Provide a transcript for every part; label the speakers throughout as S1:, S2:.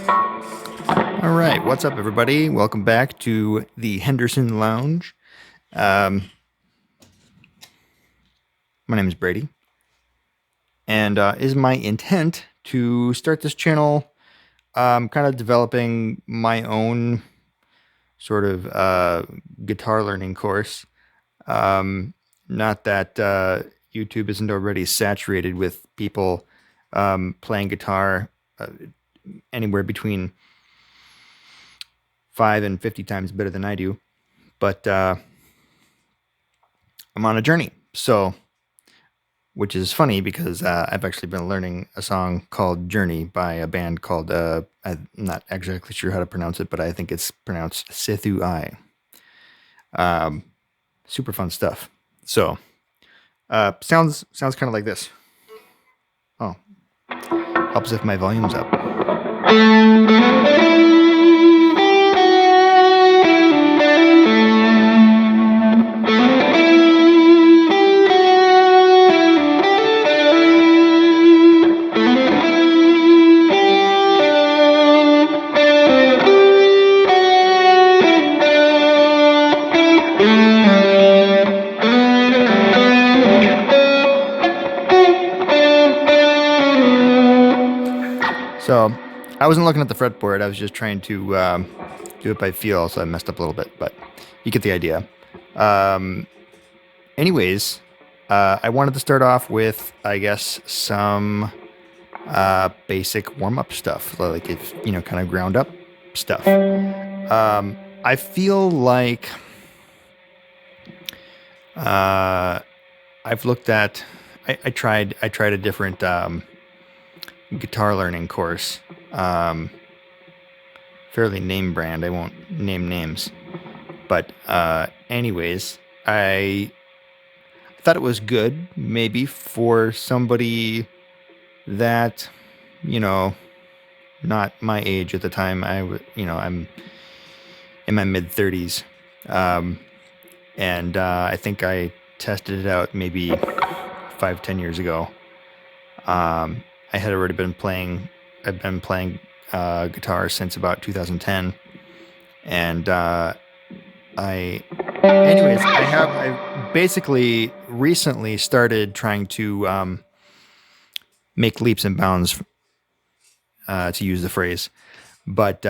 S1: All right, what's up, everybody? Welcome back to the Henderson Lounge. My name is Brady, and is my intent to start this channel, kind of developing my own sort of guitar learning course. Not that YouTube isn't already saturated with people playing guitar anywhere between 5 and 50 times better than I do, but I'm on a journey. So, which is funny because I've actually been learning a song called Journey by a band called, I'm not exactly sure how to pronounce it, but I think it's pronounced Sithu I. Super fun stuff. So, sounds kind of like this. Oh, helps if my volume's up. So I wasn't looking at the fretboard. I was just trying to do it by feel, so I messed up a little bit, but you get the idea. Anyways, I wanted to start off with, I guess, some basic warm-up stuff, like if kind of ground up stuff. I feel like I've looked at. I tried a different guitar learning course, fairly name brand. I won't name names, but anyways, I thought it was good, maybe for somebody that not my age at the time. I'm in my mid-30s, and I think I tested it out maybe 5-10 years ago. I had already been playing. I've been playing guitar since about 2010, and I basically recently started trying to make leaps and bounds, to use the phrase, but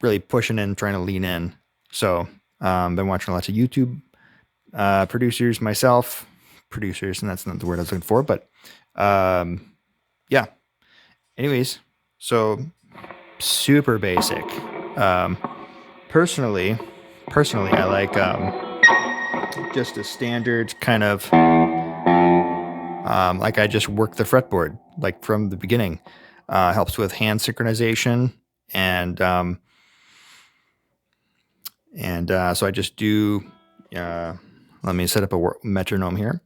S1: really pushing in, trying to lean in. So been watching lots of YouTube producers myself, and that's not the word I was looking for, but yeah. Anyways, so super basic. Personally, I like just a standard kind of like I just work the fretboard like from the beginning. Helps with hand synchronization, and so I just do. Let me set up a metronome here.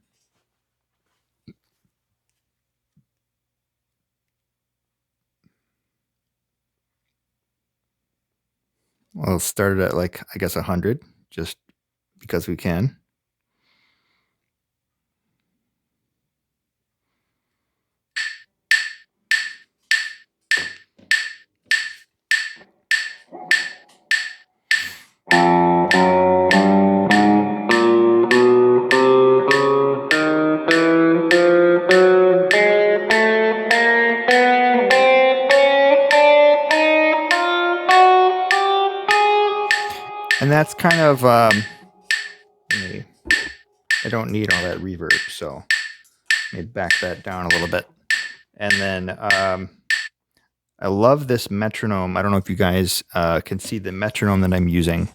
S1: We'll start it at, like, I guess 100, just because we can. And that's kind of, I don't need all that reverb, so let me back that down a little bit. And then I love this metronome. I don't know if you guys can see the metronome that I'm using,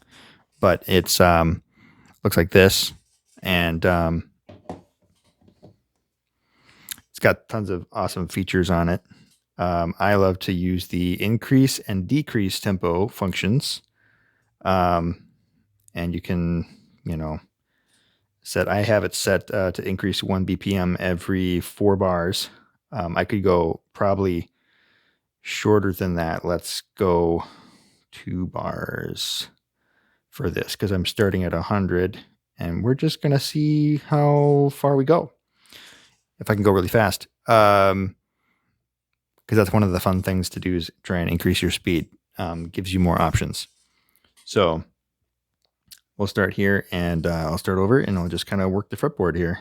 S1: but it's looks like this, and it's got tons of awesome features on it. I love to use the increase and decrease tempo functions. And you can, I have it set to increase 1 BPM every 4 bars. I could go probably shorter than that. Let's go 2 bars for this, because I'm starting at 100, and we're just going to see how far we go. If I can go really fast. because that's one of the fun things to do is try and increase your speed. Gives you more options. So we'll start here, and I'll start over, and I'll just kind of work the fretboard here.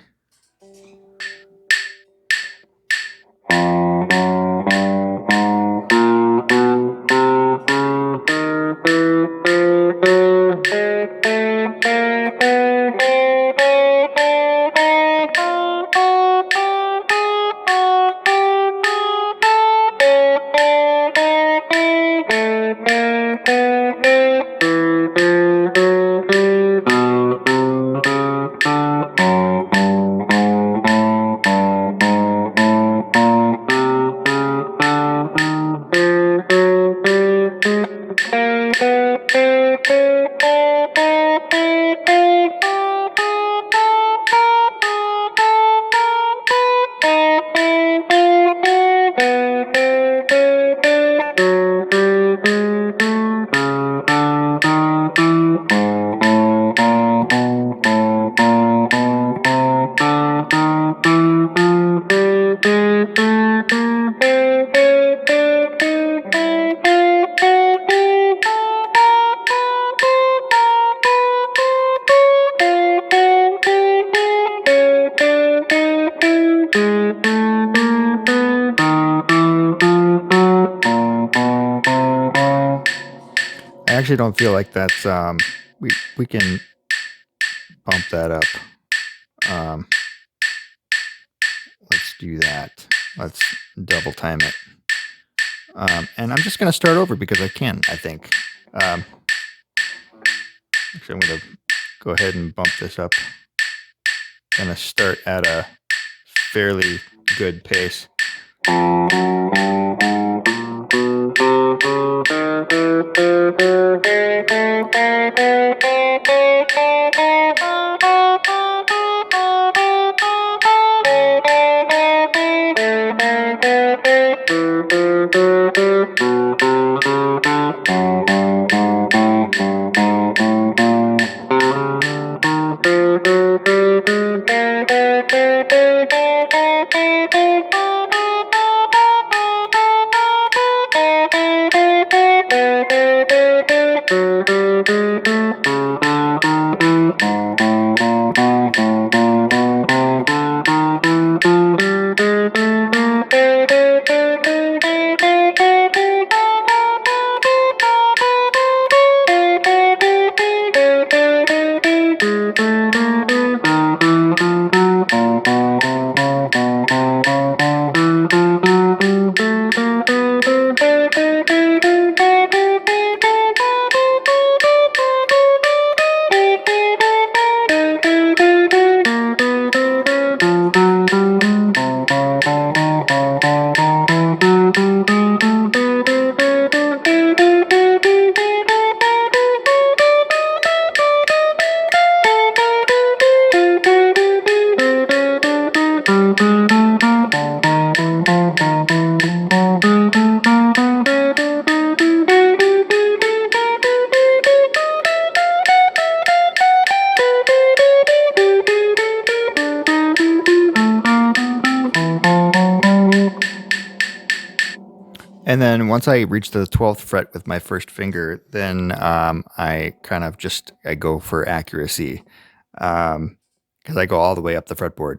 S1: I actually don't feel like that's we can bump that up. Let's do that. Let's double time it. And I'm just going to start over because I can, I think. Actually, I'm going to go ahead and bump this up. Going to start at a fairly good pace. And then once I reach the 12th fret with my first finger, then I kind of I go for accuracy because I go all the way up the fretboard.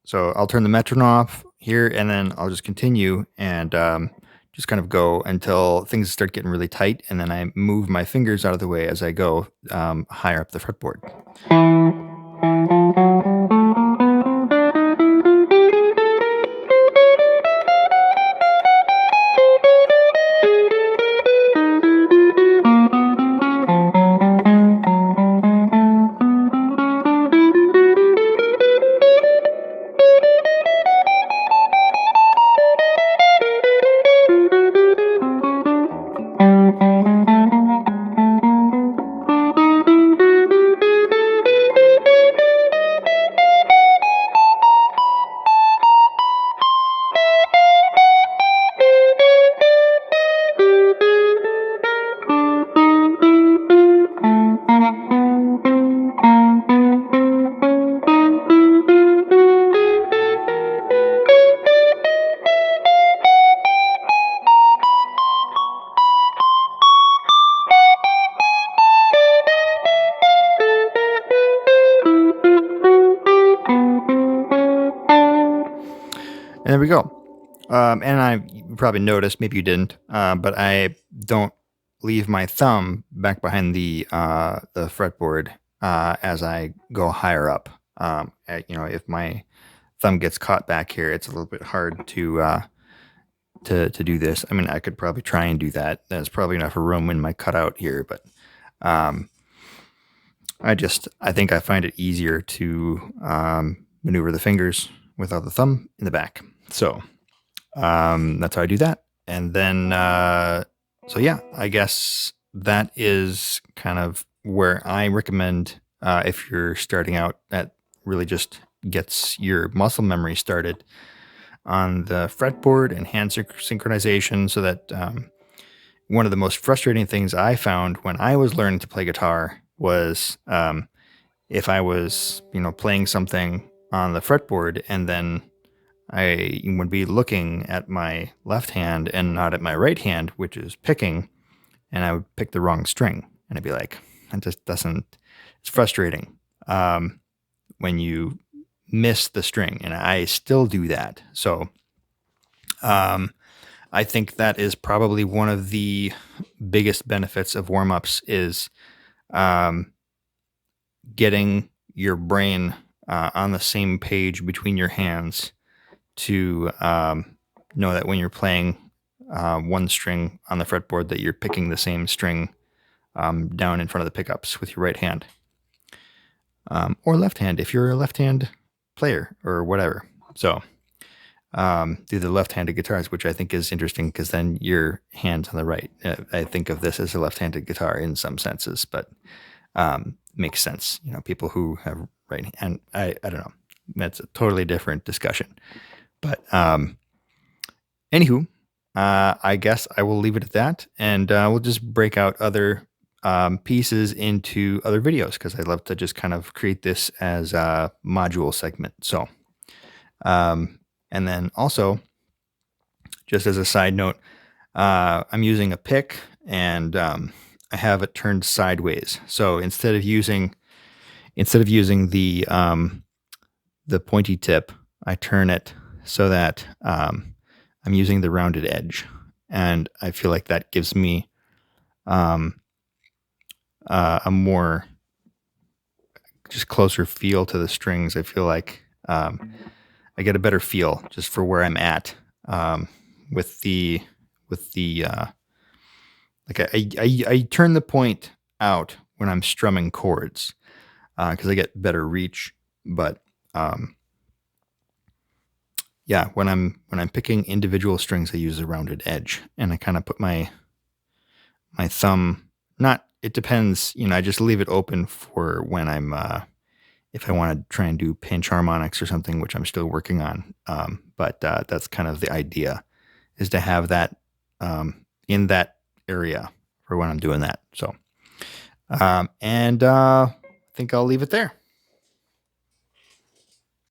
S1: So I'll turn the metronome off here, and then I'll just continue and just kind of go until things start getting really tight, and then I move my fingers out of the way as I go higher up the fretboard. And you probably noticed, maybe you didn't, but I don't leave my thumb back behind the fretboard as I go higher up. If my thumb gets caught back here, it's a little bit hard to do this. I mean, I could probably try and do that. There's probably enough room in my cutout here, but um, I think I find it easier to maneuver the fingers without the thumb in the back. So that's how I do that. And then, so yeah, I guess that is kind of where I recommend if you're starting out, that really just gets your muscle memory started on the fretboard and hand synchronization, so that one of the most frustrating things I found when I was learning to play guitar was if I was, playing something on the fretboard and then I would be looking at my left hand and not at my right hand, which is picking, and I would pick the wrong string. And I'd be like, it just doesn't, it's frustrating when you miss the string. And I still do that. So I think that is probably one of the biggest benefits of warm-ups is getting your brain on the same page between your hands to know that when you're playing one string on the fretboard, that you're picking the same string down in front of the pickups with your right hand or left hand if you're a left-hand player or whatever. So do the left-handed guitars, which I think is interesting because then your hand's on the right. I think of this as a left-handed guitar in some senses, but makes sense. People who have right hand, I don't know. That's a totally different discussion. But anywho, I guess I will leave it at that, and we'll just break out other pieces into other videos because I'd love to just kind of create this as a module segment. So, and then also, just as a side note, I'm using a pick, and I have it turned sideways. So instead of using the pointy tip, I turn it so that I'm using the rounded edge, and I feel like that gives me a more just closer feel to the strings. I feel like I get a better feel just for where I'm at with the like I turn the point out when I'm strumming chords because I get better reach, but yeah, when I'm picking individual strings, I use a rounded edge, and I kind of put my thumb. Not, it depends. I just leave it open for when I'm if I want to try and do pinch harmonics or something, which I'm still working on. But that's kind of the idea, is to have that in that area for when I'm doing that. So, and I think I'll leave it there.